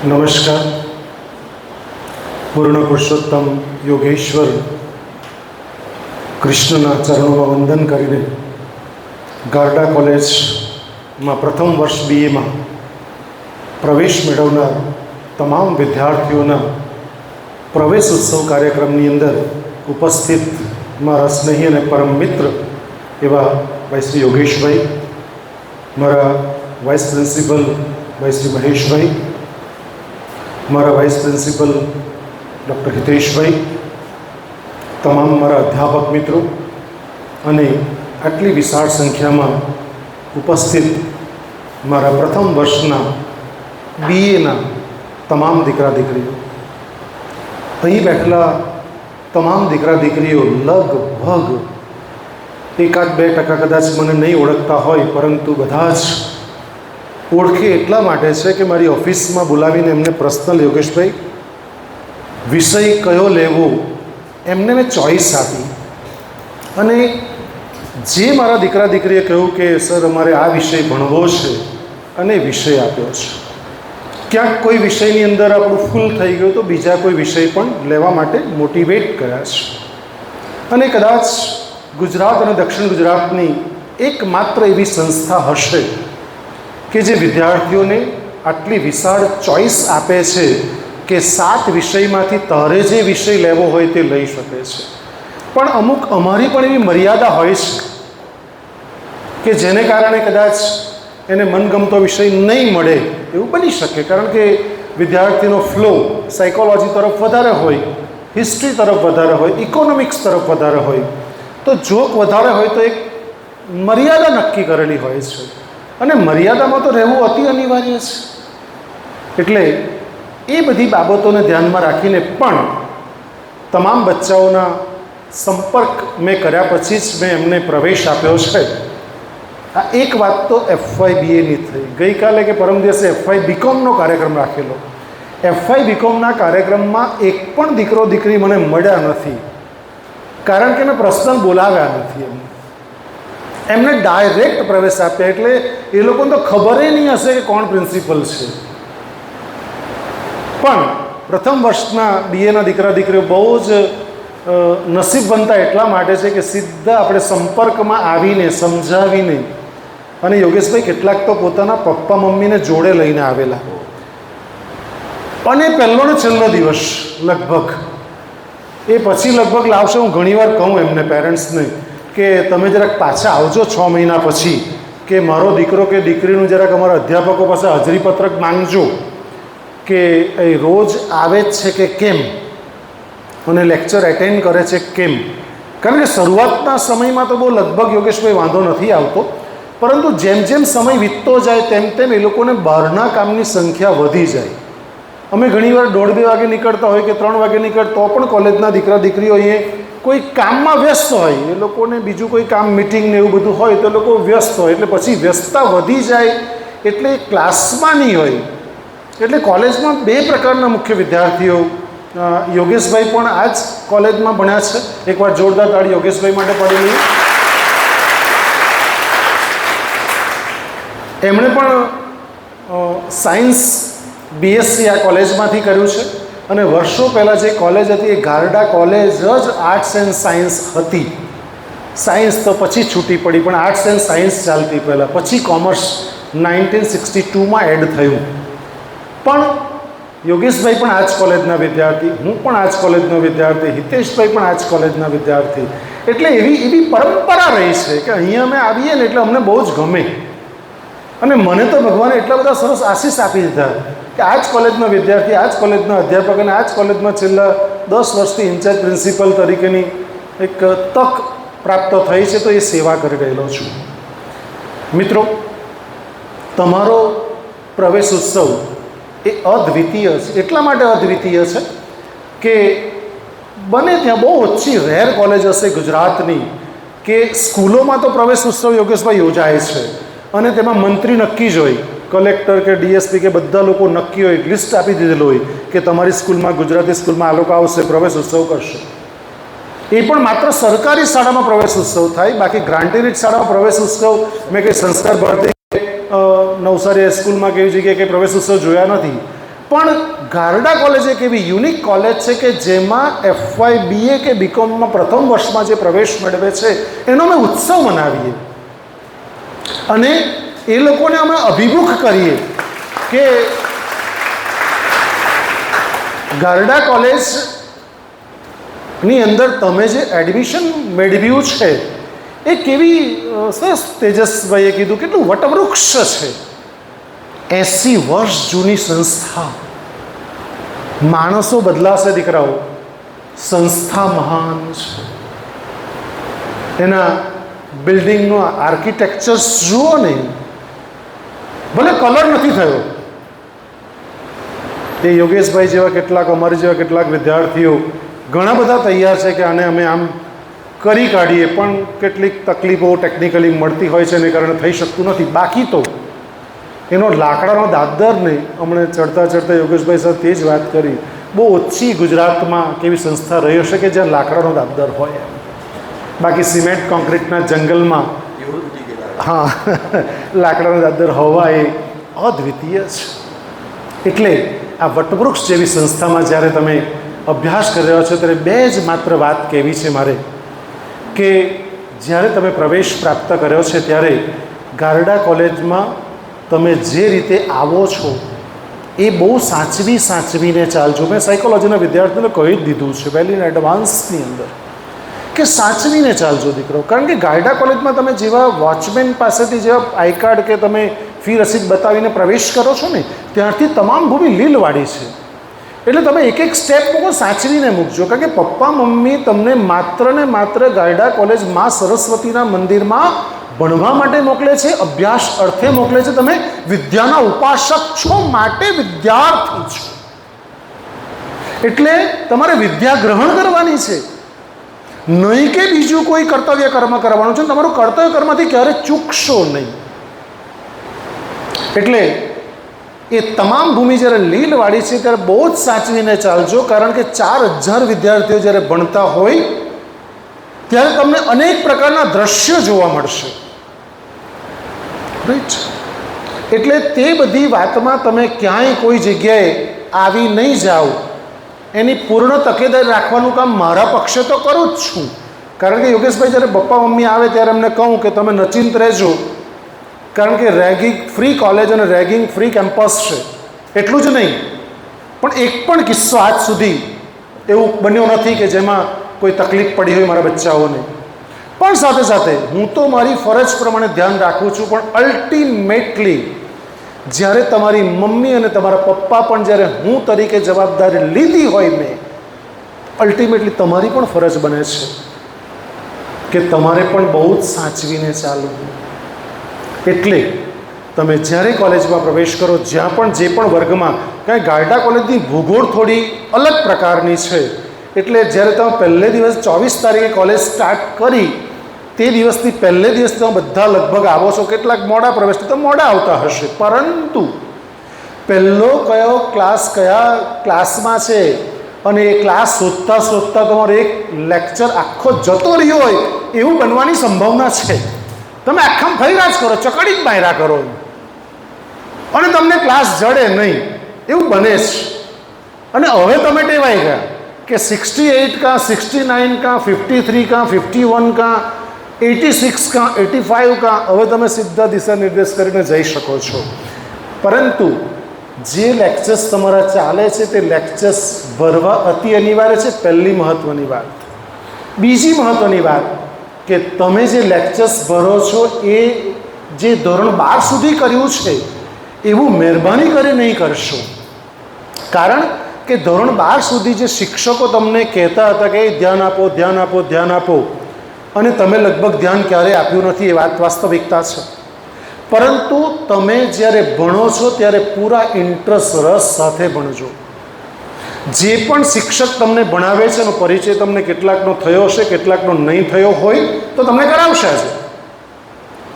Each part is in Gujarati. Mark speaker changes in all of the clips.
Speaker 1: નમસ્કાર. પૂર્ણ પુરુષોત્તમ યોગેશ્વર કૃષ્ણના ચરણોમાં વંદન કરીને ગારડા કોલેજમાં પ્રથમ વર્ષ બીએમાં પ્રવેશ મેળવનાર તમામ વિદ્યાર્થીઓના પ્રવેશ ઉત્સવ કાર્યક્રમની અંદર ઉપસ્થિત મારા સ્નેહી અને પરમ મિત્ર એવા ભાઈ શ્રી યોગેશભાઈ, મારા વાઇસ પ્રિન્સિપલ ભાઈ શ્રી મહેશભાઈ, મારા વાઇસ પ્રિન્સિપલ ડૉક્ટર હિતેશભાઈ, તમામ મારા અધ્યાપક મિત્રો અને આટલી વિશાળ સંખ્યામાં ઉપસ્થિત મારા પ્રથમ વર્ષના બીએના તમામ દીકરા દીકરીઓ, અહીં બેઠેલા તમામ દીકરા દીકરીઓ લગભગ 1-2% કદાચ મને નહીં ઓળખતા હોય, પરંતુ બધા જ ઓળખે એટલા માટે છે કે મારી ઓફિસમાં બોલાવીને એમને પર્સનલ યોગેશભાઈ વિષય કયો લેવો એમને મેં ચોઈસ આપી અને જે મારા દીકરા દીકરીએ કહ્યું કે સર અમારે આ વિષય ભણવો છે અને વિષય આપ્યો છે. ક્યાંક કોઈ વિષયની અંદર આપણું ફૂલ થઈ ગયું તો બીજા કોઈ વિષય પણ લેવા માટે મોટિવેટ કર્યા છે. અને કદાચ ગુજરાત અને દક્ષિણ ગુજરાતની એકમાત્ર એવી સંસ્થા હશે કે જે વિદ્યાર્થીઓને આટલી વિશાળ ચોઈસ આપે છે કે 7 વિષયમાંથી તારે જે વિષય લેવો હોય તે લઈ શકે છે. પણ અમુક અમારી પણ એવી મર્યાદા હોય છે કે જેને કારણે કદાચ એને મનગમતો વિષય નહીં મળે એવું બની શકે, કારણ કે વિદ્યાર્થીનો ફ્લો સાયકોલોજી તરફ વધારે હોય, હિસ્ટ્રી તરફ વધારે હોય, ઇકોનોમિક્સ તરફ વધારે હોય, તો જોક વધારે હોય તો એક મર્યાદા નક્કી કરેલી હોય છે અને મર્યાદામાં તો રહેવું અતિ અનિવાર્ય છે. એટલે એ બધી બાબતોને ધ્યાનમાં રાખીને પણ તમામ બચ્ચાઓના સંપર્ક મેં કર્યા પછી જ મેં એમને પ્રવેશ આપ્યો છે. આ એક વાત તો FY BAની થઈ. ગઈકાલે કે પરમ દિવસે FY BComનો કાર્યક્રમ રાખેલો. FY BComના કાર્યક્રમમાં એક પણ દીકરો દીકરી મને મળ્યા નથી, કારણ કે મેં પર્સનલ બોલાવ્યા નથી. એમને ડાયરેક્ટ પ્રવેશ આપ્યા, એટલે એ લોકોને તો ખબર નહીં હશે કે કોણ પ્રિન્સિપલ છે. પણ પ્રથમ વર્ષના બીએના દીકરા દીકરીઓ બહુ જ નસીબવંતા એટલા માટે છે કે સીધા આપણે સંપર્કમાં આવીને સમજાવીને, અને યોગેશભાઈ કેટલાક તો પોતાના પપ્પા મમ્મીને જોડે લઈને આવેલા. અને પહેલો ને છેલ્લો દિવસ લગભગ એ પછી લગભગ લાવશે. હું ઘણીવાર કહું એમને પેરેન્ટ્સને કે તમે જરાક પાછા આવજો 6 મહિના પછી, કે મારો દીકરો કે દીકરીનું જરાક અમારા અધ્યાપકો પાસે હાજરીપત્રક માંગજો કે એ રોજ આવે જ છે કે કેમ અને લેક્ચર એટેન્ડ કરે છે કેમ. કારણ કે શરૂઆતના સમયમાં તો બહુ લગભગ યોગેશભાઈ વાંધો નથી આવતો, પરંતુ જેમ જેમ સમય વીતતો જાય તેમ તેમ એ લોકોને બહારના કામની સંખ્યા વધી જાય. અમે ઘણીવાર 1:30-2 વાગે નીકળતા હોય કે 3 વાગે નીકળતા, તો પણ કોલેજના દીકરા દીકરીઓ અહીંયા કોઈ કામમાં વ્યસ્ત હોય, એ લોકોને બીજું કોઈ કામ મિટિંગ ને એવું બધું હોય તો લોકો વ્યસ્ત હોય, એટલે પછી વ્યસ્તતા વધી જાય એટલે ક્લાસમાં નહીં હોય. એટલે કોલેજમાં 2 પ્રકારના મુખ્ય વિદ્યાર્થીઓ. યોગેશભાઈ પણ આ જ કોલેજમાં ભણ્યા છે. એકવાર જોરદાર તાળી યોગેશભાઈ માટે પડેલી. એમણે પણ સાયન્સ BSc આ કોલેજમાંથી કર્યું છે. અને વર્ષો પહેલાં જે કોલેજ હતી એ ગારડા કોલેજ જ આર્ટ્સ એન્ડ સાયન્સ હતી. સાયન્સ તો પછી છૂટી પડી, પણ આર્ટ્સ એન્ડ સાયન્સ ચાલતી પહેલાં. પછી કોમર્સ 1962માં એડ થયું. પણ યોગેશભાઈ પણ આ જ કોલેજના વિદ્યાર્થી, હું પણ આ જ કોલેજનો વિદ્યાર્થી, હિતેશભાઈ પણ આ જ કોલેજના વિદ્યાર્થી. એટલે એવી પરંપરા રહી છે કે અહીંયા અમે આવીએ ને એટલે અમને બહુ જ ગમે. અને મને તો ભગવાને એટલા બધા સરસ આશીષ આપી દીધા કે આ જ કોલેજના વિદ્યાર્થી, આ જ કોલેજના અધ્યાપક અને આ જ કોલેજમાં છેલ્લા 10 વર્ષથી ઇન્ચાર્જ પ્રિન્સિપલ તરીકેની એક તક પ્રાપ્ત થઈ છે, તો એ સેવા કરી રહેલો છું. મિત્રો, તમારો પ્રવેશ ઉત્સવ એ અદ્વિતીય છે. એટલા માટે અદ્વિતીય છે કે બને ત્યાં બહુ ઓછી રેર કોલેજ હશે ગુજરાતની કે સ્કૂલોમાં તો પ્રવેશ ઉત્સવ યોગેશભાઈ યોજાય છે અને તેમાં મંત્રી નક્કી જ હોય, કલેક્ટર કે DSP કે બધા લોકો નક્કી હોય, લિસ્ટ આપી દીધેલું હોય કે તમારી સ્કૂલમાં, ગુજરાતી સ્કૂલમાં આ લોકો આવશે, પ્રવેશ ઉત્સવ કરશે. એ પણ માત્ર સરકારી શાળામાં પ્રવેશ ઉત્સવ થાય, બાકી ગ્રાન્ટેડ શાળામાં પ્રવેશ ઉત્સવ મેં કંઈ સંસ્કાર ભારતી નવસારી સ્કૂલમાં કેવી જગ્યાએ કંઈ પ્રવેશ ઉત્સવ જોયા નથી. પણ ગારડા કોલેજ એક એવી યુનિક કોલેજ છે કે જેમાં FY BA કે BComમાં પ્રથમ વર્ષમાં જે પ્રવેશ મેળવે છે એનો અમે ઉત્સવ મનાવીએ અને એ લોકોને અમે અભિમુખ કરીએ કે ગારડા કોલેજની અંદર તમે જે એડમિશન મેળવ્યું છે એ કેવી સરસ, તેજસભાઈએ કીધું કેટલું વટવૃક્ષ છે. 80 વર્ષ જૂની સંસ્થા. માણસો બદલાશે દીકરાઓ, સંસ્થા મહાન છે. એના બિલ્ડિંગનો આર્કિટેક્ચર જુઓ ને, ભલે કલર નથી થયો. એ યોગેશભાઈ જેવા કેટલાક, અમારી જેવા કેટલાક વિદ્યાર્થીઓ ઘણા બધા તૈયાર છે કે આને અમે આમ કરી કાઢીએ, પણ કેટલીક તકલીફો ટેકનિકલી મળતી હોય છે એને કારણે થઈ શકતું નથી. બાકી તો એનો લાકડાનો દાદર નહીં. હમણાં ચડતા યોગેશભાઈ સાથે તે જ વાત કરી, બહુ ઓછી ગુજરાતમાં કેવી સંસ્થા રહી હશે કે જ્યાં લાકડાનો દાદર હોય. બાકી સિમેન્ટ કોન્ક્રીટના જંગલમાં હા લાકડાનો દાદર હોવા એ અદ્વિતીય છે. એટલે આ વટવૃક્ષ જેવી સંસ્થામાં જ્યારે તમે અભ્યાસ કરી રહ્યા છો ત્યારે બે જ માત્ર વાત કહેવી છે મારે કે જ્યારે તમે પ્રવેશ પ્રાપ્ત કર્યો છે ત્યારે ગારડા કોલેજમાં તમે જે રીતે આવો છો એ બહુ સાચવીને ચાલજો. મેં સાયકોલોજીના વિદ્યાર્થીઓને કહી જ દીધું છે વેલ ઇન એડવાન્સની અંદર કે સાચવીને ચાલજો દીકરો. કારણ કે ગારડા કોલેજમાં તમે જેવા વોચમેન પાસેથી જેવા આઈ કાર્ડ કે તમે ફી રસીદ બતાવીને પ્રવેશ કરો છો ને ત્યારથી તમામ ભૂમિ લીલવાળી છે. એટલે તમે એક એક સ્ટેપ મૂકો, સાચવીને મૂકજો. કારણ કે પપ્પા મમ્મી તમને માત્ર ને માત્ર ગારડા કોલેજ માં સરસ્વતીના મંદિરમાં ભણવા માટે મોકલે છે, અભ્યાસ અર્થે મોકલે છે. તમે વિદ્યાના ઉપાસક છો માટે વિદ્યાર્થી છો. એટલે તમારે વિદ્યા ગ્રહણ કરવાની છે, નહીં કે બીજું કોઈ કર્તવ્ય કર્મ કરવાનું છે. તમારું કર્તવ્ય કર્મથી ક્યારે ચૂકશો નહીં. એટલે એ તમામ ભૂમિ જ્યારે લીલવાળી છે ત્યારે બહુ જ સાચવીને ચાલજો. કારણ કે 4000 વિદ્યાર્થીઓ જ્યારે ભણતા હોય ત્યારે તમને અનેક પ્રકારના દ્રશ્યો જોવા મળશે. રાઈટ? એટલે તે બધી વાતમાં તમે ક્યાંય કોઈ જગ્યાએ આવી નહીં જાઓ, એની પૂર્ણ તકેદારી રાખવાનું કામ મારા પક્ષે તો કરું જ છું. કારણ કે યોગેશભાઈ જ્યારે પપ્પા મમ્મી આવે ત્યારે એમને કહું કે તમે નચિંત રહેજો, કારણ કે રેગિંગ ફ્રી કોલેજ અને રેગિંગ ફ્રી કેમ્પસ છે. એટલું જ નહીં, પણ એક પણ કિસ્સો આજ સુધી એવું બન્યો નથી કે જેમાં કોઈ તકલીફ પડી હોય મારા બચ્ચાઓને. પણ સાથે સાથે હું તો મારી ફરજ પ્રમાણે ધ્યાન રાખું છું, પણ અલ્ટિમેટલી જ્યારે તમારી મમ્મી અને તમારા પપ્પા પણ જ્યારે હું તરીકે જવાબદારી લીધી હોય મેં, અલ્ટિમેટલી તમારી પણ ફરજ બને છે કે તમારે પણ બહુ જ સાચવીને ચાલવું. એટલે તમે જ્યારે કોલેજમાં પ્રવેશ કરો, જ્યાં પણ જે પણ વર્ગમાં, કારણ કે ગારડા કોલેજની ભૂગોળ થોડી અલગ પ્રકારની છે. એટલે જ્યારે તમે પહેલે દિવસ 24 તારીખે કોલેજ સ્ટાર્ટ કરી તે દિવસથી પહેલે દિવસ તમે બધા લગભગ આવો છો. કેટલાક મોડા પ્રવેશ તો મોડા આવતા હશે, પરંતુ પહેલો કયો ક્લાસ કયા ક્લાસમાં છે અને એ ક્લાસ શોધતા તમારો એક લેક્ચર આખો જતો રહ્યો હોય એવું બનવાની સંભાવના છે. તમે આખામાં ફર્યા જ કરો, ચકડી જ બાયરા કરો અને તમને ક્લાસ જડે નહીં એવું બને છે. અને હવે તમે ટેવાઈ ગયા કે 68 का 69 का 53 का 51 का 86 का 85 का હવે તમે સીધા દિશા નિર્દેશ કરીને જઈ શકો છો. પરંતુ જે લેક્ચર્સ તમારા ચાલે છે તે લેક્ચર્સ ભરવા અતિ અનિવાર્ય છે. પહેલી મહત્ત્વની વાત. બીજી મહત્ત્વની વાત કે તમે જે લેક્ચર્સ ભરો છો એ જે ધોરણ 12 સુધી કર્યું છે એવું મહેરબાની કરી નહીં કરશો. કારણ કે ધોરણ 12 સુધી જે શિક્ષકો તમને કહેતા હતા કે ધ્યાન આપો અને તમે લગભગ ધ્યાન ક્યારેય આપ્યું નથી, એ વાત વાસ્તવિકતા છે. પરંતુ તમે જ્યારે ભણો છો ત્યારે પૂરા ઇન્ટરેસ્ટ, રસ સાથે ભણજો. જે પણ શિક્ષક તમને ભણાવે છે એનો પરિચય તમને કેટલાકનો થયો હશે, કેટલાકનો નહીં થયો હોય તો તમને કરાવશે જ,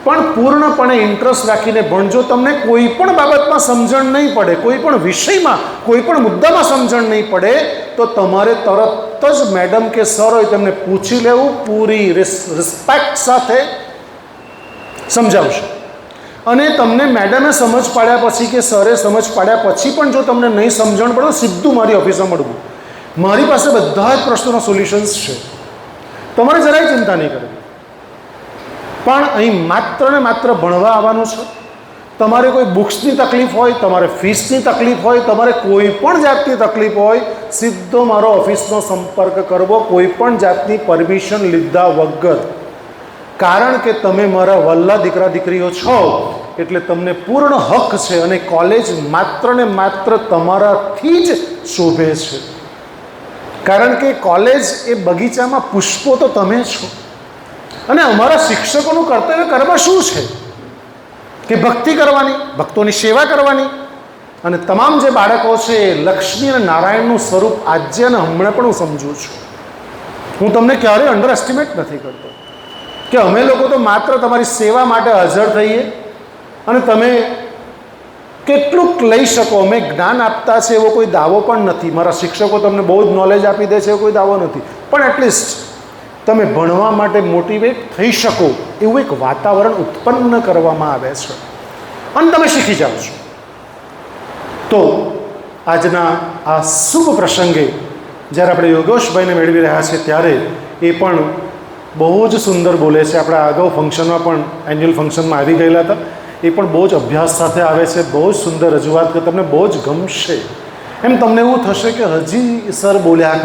Speaker 1: પણ પૂર્ણપણે ઇન્ટરેસ્ટ રાખીને ભણજો. તમને કોઈ પણ બાબતમાં સમજણ નહીં પડે, કોઈ પણ વિષયમાં, કોઈ પણ મુદ્દામાં સમજણ નહીં પડે તો તમારે તરત જ મેડમ કે સર હોય તેમને પૂછી લેવું, પૂરી રિસ્પેક્ટ સાથે સમજાવશે. અને તમને મેડમે સમજ પાડ્યા પછી કે સરે સમજ પાડ્યા પછી પણ જો તમને નહીં સમજણ પડે તો સીધું મારી ઓફિસમાં મળવું. મારી પાસે બધા જ પ્રશ્નોના સોલ્યુશન્સ છે, તમારે જરાય ચિંતા નહીં કરવી. પણ અહીં માત્ર ને માત્ર ભણવા આવવાનું છે. તમારે કોઈ બુક્સની તકલીફ હોય, તમારે ફીસની તકલીફ હોય, તમારે કોઈ પણ જાતની તકલીફ હોય, સીધો મારો ઓફિસનો સંપર્ક કરવો, કોઈ પણ જાતની પરમિશન લીધા વગર. કારણ કે તમે મારા વલ્લા દીકરા દીકરીઓ છો એટલે તમને પૂર્ણ હક છે અને કોલેજ માત્ર ને માત્ર તમારાથી જ શોભે છે. કારણ કે કોલેજ એ બગીચામાં પુષ્પો તો તમે છો. અને અમારા શિક્ષકોનું કર્તવ્ય કરવા શું છે કે ભક્તિ કરવાની, ભક્તોની સેવા કરવાની. અને તમામ જે બાળકો છે એ લક્ષ્મી અને નારાયણનું સ્વરૂપ આજે અને હમણાં પણ હું સમજું છું. હું તમને ક્યારેય અંડર એસ્ટિમેટ નથી કરતો કે અમે લોકો તો માત્ર તમારી સેવા માટે હાજર થઈએ અને તમે કેટલુંક લઈ શકો અમે જ્ઞાન આપતા છે એવો કોઈ દાવો પણ નથી. મારા શિક્ષકો તમને બહુ જ નોલેજ આપી દે છે એવો કોઈ દાવો નથી, પણ એટલીસ્ટ તમે ભણવા માટે મોટિવેટ થઈ શકો એવું એક વાતાવરણ ઉત્પન્ન કરવામાં આવે છે અને તમે શીખી જાઓ છો. તો આજના આ શુભ પ્રસંગે જ્યારે આપણે યોગેશભાઈને મેળવી રહ્યા છીએ ત્યારે એ પણ બહુ જ સુંદર બોલે છે. આપણા અગાઉ ફંક્શનમાં પણ એન્યુઅલ ફંક્શનમાં આવી ગયેલા હતા. એ પણ બહુ જ અભ્યાસ સાથે આવે છે, બહુ જ સુંદર રજૂઆત કરે, તમને બહુ જ ગમશે. એમ તમને એવું થશે કે હજી સર બોલ્યા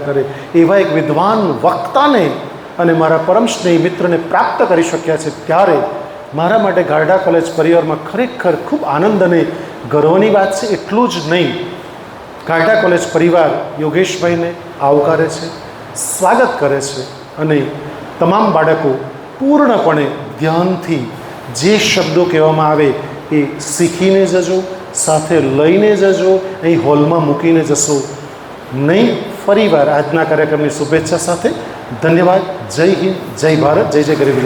Speaker 1: કરે. એવા એક વિદ્વાન વક્તાને અને મારા પરમ સ્નેહી મિત્રને પ્રાપ્ત કરી શક્યા છે ત્યારે મારા માટે ગારડા કોલેજ પરિવારમાં ખરેખર ખૂબ આનંદ અને ગર્વની વાત છે. એટલું જ નહીં, ગારડા કોલેજ પરિવાર યોગેશભાઈને આવકારે છે, સ્વાગત કરે છે અને તમામ બાળકો પૂર્ણપણે ધ્યાનથી જે શબ્દો કહેવામાં આવે એ શીખીને જજો, સાથે લઈને જજો, અહીં હોલમાં મૂકીને જશો નહીં. ફરીવાર આજના કાર્યક્રમની શુભેચ્છા સાથે ધન્યવાદ. જય હિન્દ, જય ભારત, જય જય ગરીબ.